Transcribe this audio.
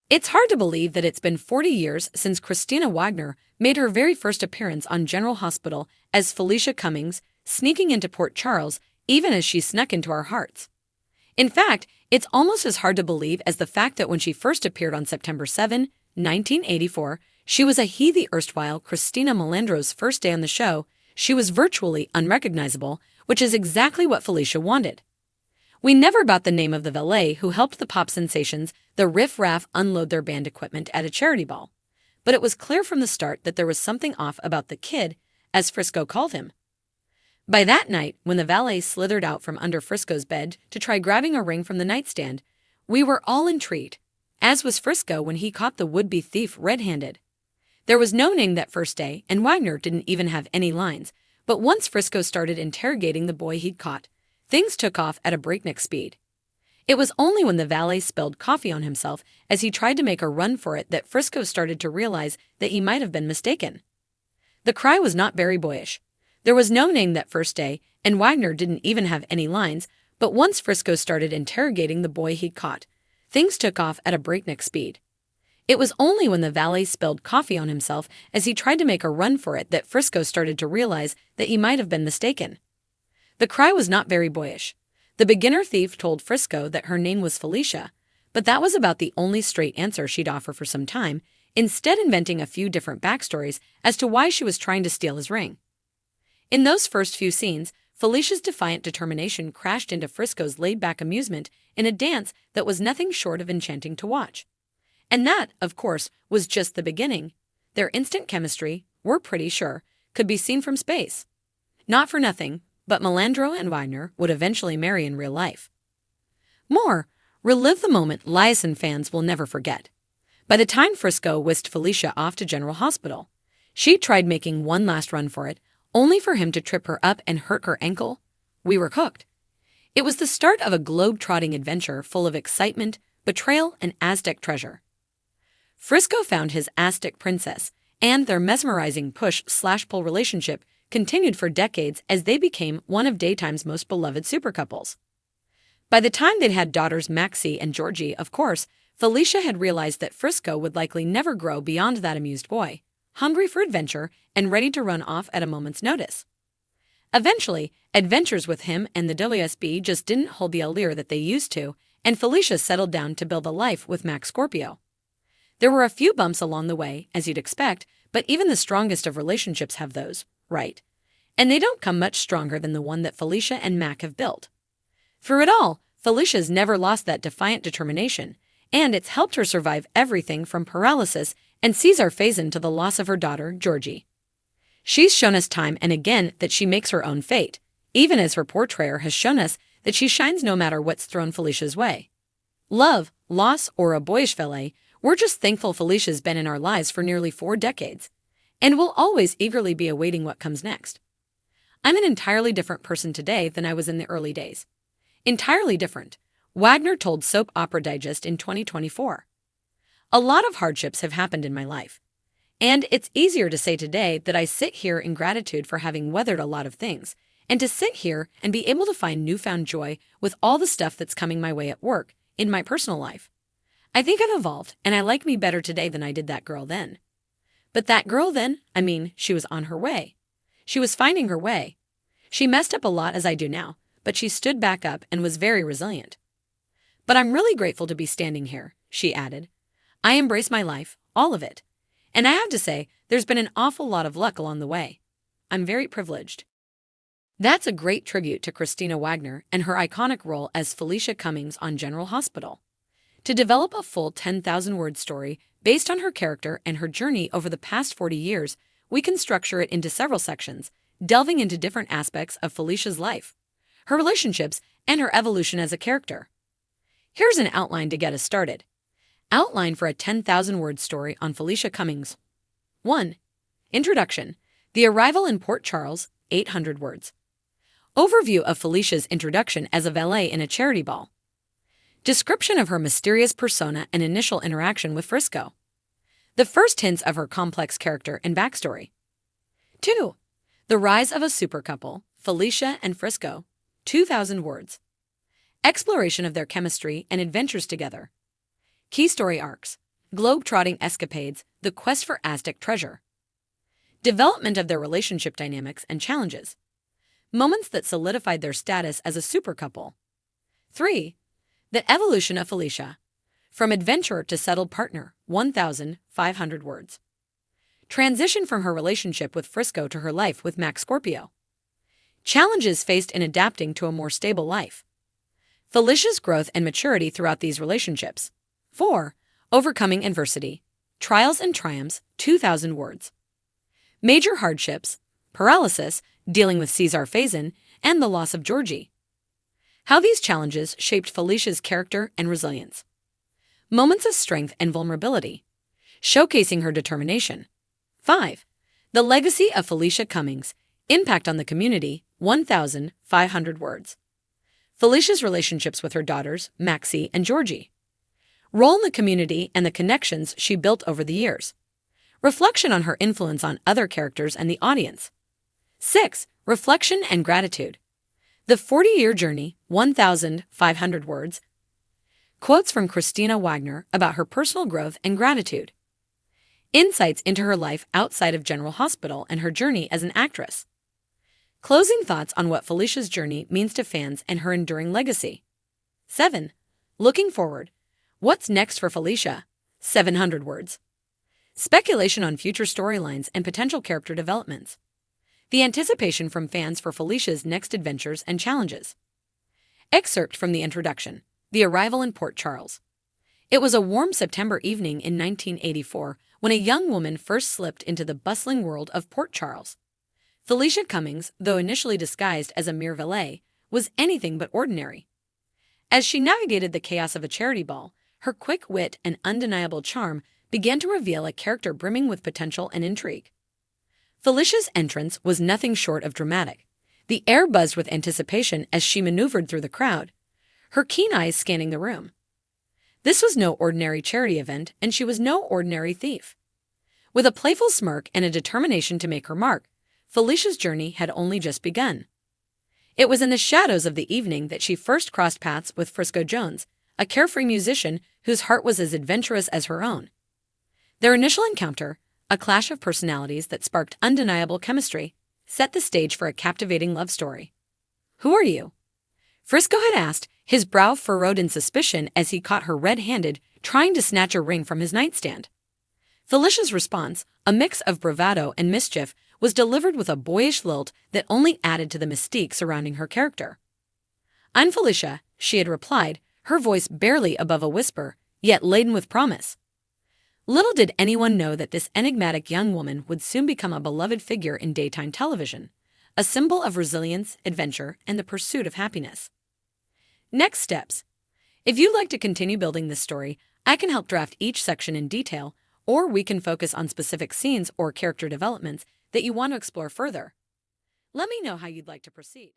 It's hard to believe that it's been 40 years since Kristina Wagner made her very first appearance on General Hospital as Felicia Cummings, sneaking into Port Charles even as she snuck into our hearts. In fact, it's almost as hard to believe as the fact that when she first appeared on September 7, 1984, she was the erstwhile Christina Melandro's first day on the show. She was virtually unrecognizable, which is exactly what Felicia wanted. We never got the name of the valet who helped the pop sensations, the riff-raff, unload their band equipment at a charity ball. But it was clear from the start that there was something off about the kid, as Frisco called him. By that night, when the valet slithered out from under Frisco's bed to try grabbing a ring from the nightstand, we were all intrigued, as was Frisco when he caught the would-be thief red-handed. There was no name that first day, and Wagner didn't even have any lines, but once Frisco started interrogating the boy he'd caught, things took off at a breakneck speed. It was only when the valet spilled coffee on himself as he tried to make a run for it that Frisco started to realize that he might have been mistaken. The cry was not very boyish. There was no name that first day, and Wagner didn't even have any lines, but once Frisco started interrogating the boy he'd caught, things took off at a breakneck speed. It was only when the valet spilled coffee on himself as he tried to make a run for it that Frisco started to realize that he might have been mistaken. The cry was not very boyish. The beginner thief told Frisco that her name was Felicia, but that was about the only straight answer she'd offer for some time, instead inventing a few different backstories as to why she was trying to steal his ring. In those first few scenes, Felicia's defiant determination crashed into Frisco's laid-back amusement in a dance that was nothing short of enchanting to watch. And that, of course, was just the beginning. Their instant chemistry, we're pretty sure, could be seen from space. Not for nothing, but Melandro and Wagner would eventually marry in real life. More, relive the moment Liaison fans will never forget. By the time Frisco whisked Felicia off to General Hospital, she tried making one last run for it, only for him to trip her up and hurt her ankle. We were hooked. It was the start of a globe-trotting adventure full of excitement, betrayal, and Aztec treasure. Frisco found his Aztec princess, and their mesmerizing push-slash-pull relationship continued for decades as they became one of daytime's most beloved supercouples. By the time they'd had daughters Maxie and Georgie, of course, Felicia had realized that Frisco would likely never grow beyond that amused boy, hungry for adventure and ready to run off at a moment's notice. Eventually, adventures with him and the WSB just didn't hold the allure that they used to, and Felicia settled down to build a life with Max Scorpio. There were a few bumps along the way, as you'd expect, but even the strongest of relationships have those, right? And they don't come much stronger than the one that Felicia and Mac have built. Through it all, Felicia's never lost that defiant determination, and it's helped her survive everything from paralysis and Cesar Faison to the loss of her daughter, Georgie. She's shown us time and again that she makes her own fate, even as her portrayer has shown us that she shines no matter what's thrown Felicia's way. Love, loss, or a boyish valet, we're just thankful Felicia's been in our lives for nearly 4 decades, and we'll always eagerly be awaiting what comes next. I'm an entirely different person today than I was in the early days. Entirely different, Wagner told Soap Opera Digest in 2024. A lot of hardships have happened in my life, and it's easier to say today that I sit here in gratitude for having weathered a lot of things, and to sit here and be able to find newfound joy with all the stuff that's coming my way at work, in my personal life. I think I've evolved, and I like me better today than I did that girl then. But that girl then, she was on her way. She was finding her way. She messed up a lot as I do now, but she stood back up and was very resilient. But I'm really grateful to be standing here, she added. I embrace my life, all of it. And I have to say, there's been an awful lot of luck along the way. I'm very privileged. That's a great tribute to Kristina Wagner and her iconic role as Felicia Cummings on General Hospital. To develop a full 10,000-word story based on her character and her journey over the past 40 years, we can structure it into several sections, delving into different aspects of Felicia's life, her relationships, and her evolution as a character. Here's an outline to get us started. Outline for a 10,000-word story on Felicia Cummings. 1. Introduction. The arrival in Port Charles, 800 words. Overview of Felicia's introduction as a valet in a charity ball. Description of her mysterious persona and initial interaction with Frisco. The first hints of her complex character and backstory. 2. The rise of a super couple, Felicia and Frisco, 2,000 words. Exploration of their chemistry and adventures together. Key story arcs. globe-trotting escapades, the quest for Aztec treasure. Development of their relationship dynamics and challenges. Moments that solidified their status as a super couple. 3. The evolution of Felicia. From adventurer to settled partner, 1,500 words. Transition from her relationship with Frisco to her life with Max Scorpio. Challenges faced in adapting to a more stable life. Felicia's growth and maturity throughout these relationships. 4. Overcoming adversity. Trials and triumphs, 2,000 words. Major hardships, paralysis, dealing with Caesar Phazon, and the loss of Georgie. How these challenges shaped Felicia's character and resilience. Moments of strength and vulnerability, showcasing her determination. 5. The legacy of Felicia Cummings. Impact on the community, 1,500 words. Felicia's relationships with her daughters, Maxie and Georgie. Role in the community and the connections she built over the years. Reflection on her influence on other characters and the audience. 6. Reflection and gratitude. The 40-year journey, 1,500 words. Quotes from Kristina Wagner about her personal growth and gratitude. Insights into her life outside of General Hospital and her journey as an actress. Closing thoughts on what Felicia's journey means to fans and her enduring legacy. 7. Looking forward. What's next for Felicia? 700 words. Speculation on future storylines and potential character developments. The anticipation from fans for Felicia's next adventures and challenges. Excerpt from the introduction. The arrival in Port Charles. It was a warm September evening in 1984 when a young woman first slipped into the bustling world of Port Charles. Felicia Cummings, though initially disguised as a mere valet, was anything but ordinary. As she navigated the chaos of a charity ball, her quick wit and undeniable charm began to reveal a character brimming with potential and intrigue. Felicia's entrance was nothing short of dramatic. The air buzzed with anticipation as she maneuvered through the crowd, her keen eyes scanning the room. This was no ordinary charity event, and she was no ordinary thief. With a playful smirk and a determination to make her mark, Felicia's journey had only just begun. It was in the shadows of the evening that she first crossed paths with Frisco Jones, a carefree musician whose heart was as adventurous as her own. Their initial encounter, a clash of personalities that sparked undeniable chemistry, set the stage for a captivating love story. "Who are you?" Frisco had asked, his brow furrowed in suspicion as he caught her red-handed, trying to snatch a ring from his nightstand. Felicia's response, a mix of bravado and mischief, was delivered with a boyish lilt that only added to the mystique surrounding her character. "I'm Felicia," she had replied, her voice barely above a whisper, yet laden with promise. Little did anyone know that this enigmatic young woman would soon become a beloved figure in daytime television, a symbol of resilience, adventure, and the pursuit of happiness. Next steps. If you'd like to continue building this story, I can help draft each section in detail, or we can focus on specific scenes or character developments that you want to explore further. Let me know how you'd like to proceed.